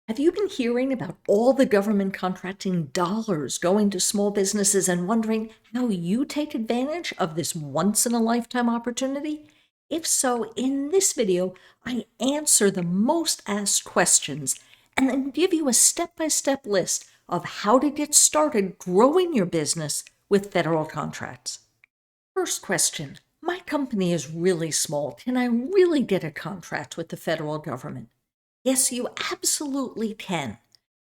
Have you been hearing about all the government contracting dollars going to small businesses and wondering how you take advantage of this once in a lifetime opportunity? If so, in this video, I answer the most asked questions and then give you a step-by-step list of how to get started growing your business with federal contracts. First question: my company is really small. Can I really get a contract with the federal government? Yes, you absolutely can.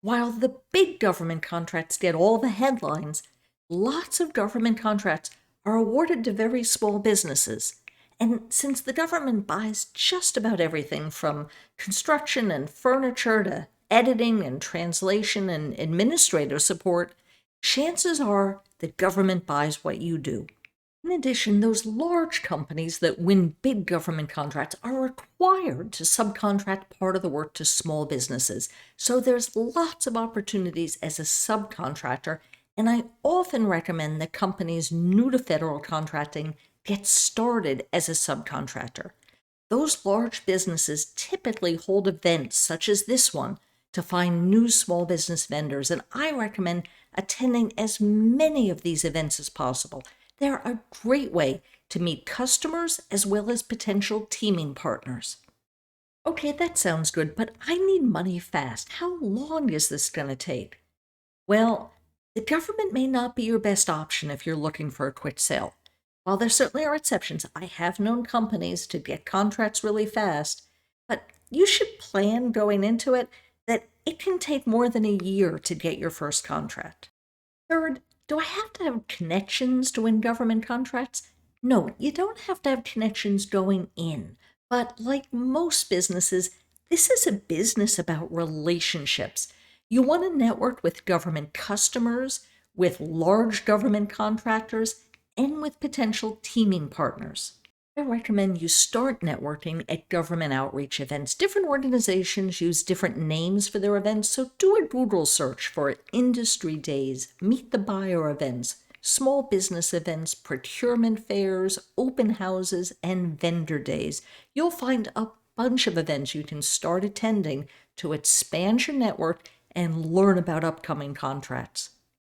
While the big government contracts get all the headlines, lots of government contracts are awarded to very small businesses. And since the government buys just about everything from construction and furniture to editing and translation and administrative support, chances are the government buys what you do. In addition, those large companies that win big government contracts are required to subcontract part of the work to small businesses. So there's lots of opportunities as a subcontractor, and I often recommend that companies new to federal contracting get started as a subcontractor. Those large businesses typically hold events such as this one to find new small business vendors, and I recommend attending as many of these events as possible. They're a great way to meet customers as well as potential teaming partners. Okay, that sounds good, but I need money fast. How long is this going to take? Well, the government may not be your best option if you're looking for a quick sale. While there certainly are exceptions, I have known companies to get contracts really fast, but you should plan going into it that it can take more than a year to get your first contract. Third, do I have to have connections to win government contracts? No, you don't have to have connections going in. But like most businesses, this is a business about relationships. You want to network with government customers, with large government contractors, and with potential teaming partners. I recommend you start networking at government outreach events. Different organizations use different names for their events, so do a Google search for industry days, meet the buyer events, small business events, procurement fairs, open houses, and vendor days. You'll find a bunch of events you can start attending to expand your network and learn about upcoming contracts.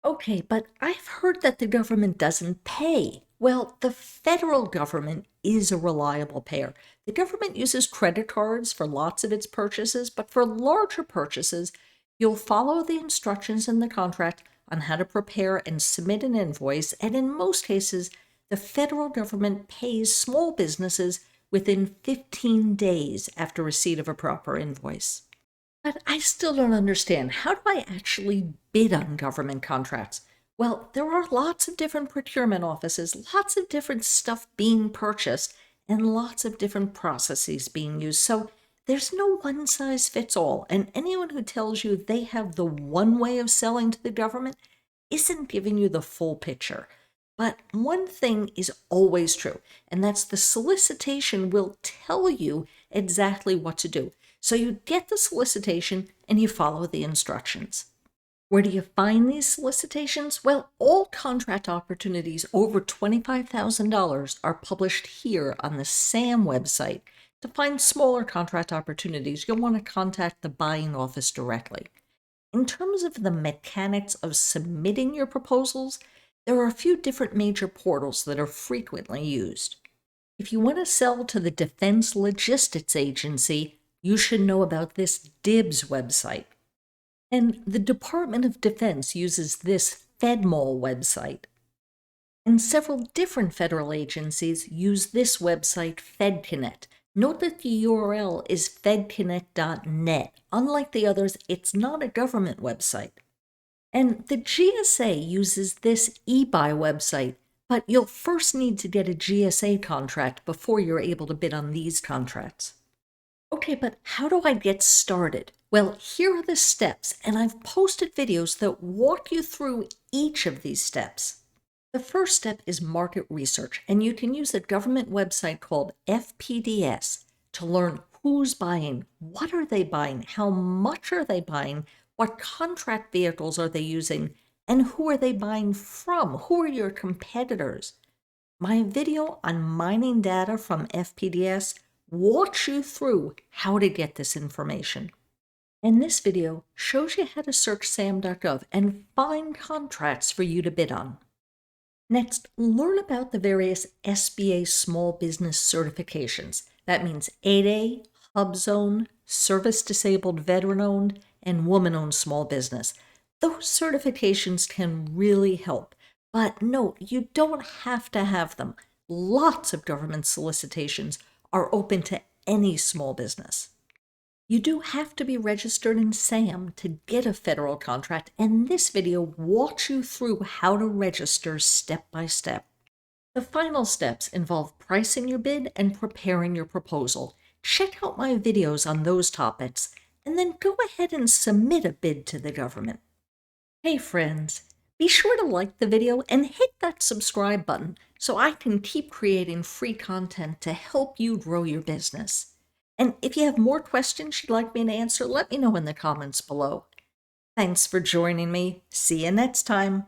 Okay, but I've heard that the government doesn't pay. Well, the federal government is a reliable payer. The government uses credit cards for lots of its purchases, but for larger purchases, you'll follow the instructions in the contract on how to prepare and submit an invoice, and in most cases, the federal government pays small businesses within 15 days after receipt of a proper invoice. But I still don't understand. How do I actually bid on government contracts? Well, there are lots of different procurement offices, lots of different stuff being purchased, and lots of different processes being used. So there's no one size fits all. And anyone who tells you they have the one way of selling to the government isn't giving you the full picture. But one thing is always true, and that's the solicitation will tell you exactly what to do. So you get the solicitation and you follow the instructions. Where do you find these solicitations? Well, all contract opportunities over $25,000 are published here on the SAM website. To find smaller contract opportunities, you'll want to contact the buying office directly. In terms of the mechanics of submitting your proposals, there are a few different major portals that are frequently used. If you want to sell to the Defense Logistics Agency, you should know about this DIBS website. And the Department of Defense uses this FedMall website. And several different federal agencies use this website, FedConnect. Note that the URL is fedconnect.net. Unlike the others, it's not a government website. And the GSA uses this eBuy website, but you'll first need to get a GSA contract before you're able to bid on these contracts. Okay, but how do I get started? Well, here are the steps, and I've posted videos that walk you through each of these steps. The first step is market research, and you can use a government website called FPDS to learn who's buying, what are they buying, how much are they buying, what contract vehicles are they using, and who are they buying from? Who are your competitors? My video on mining data from FPDS walks you through how to get this information. And this video shows you how to search sam.gov and find contracts for you to bid on. Next, learn about the various SBA small business certifications. That means 8A, HubZone, Service Disabled Veteran Owned, and Woman Owned Small Business. Those certifications can really help. But note, you don't have to have them. Lots of government solicitations are open to any small business. You do have to be registered in SAM to get a federal contract, and this video walks you through how to register step by step. The final steps involve pricing your bid and preparing your proposal. Check out my videos on those topics, and then go ahead and submit a bid to the government. Hey friends, be sure to like the video and hit that subscribe button so I can keep creating free content to help you grow your business. And if you have more questions you'd like me to answer, let me know in the comments below. Thanks for joining me. See you next time.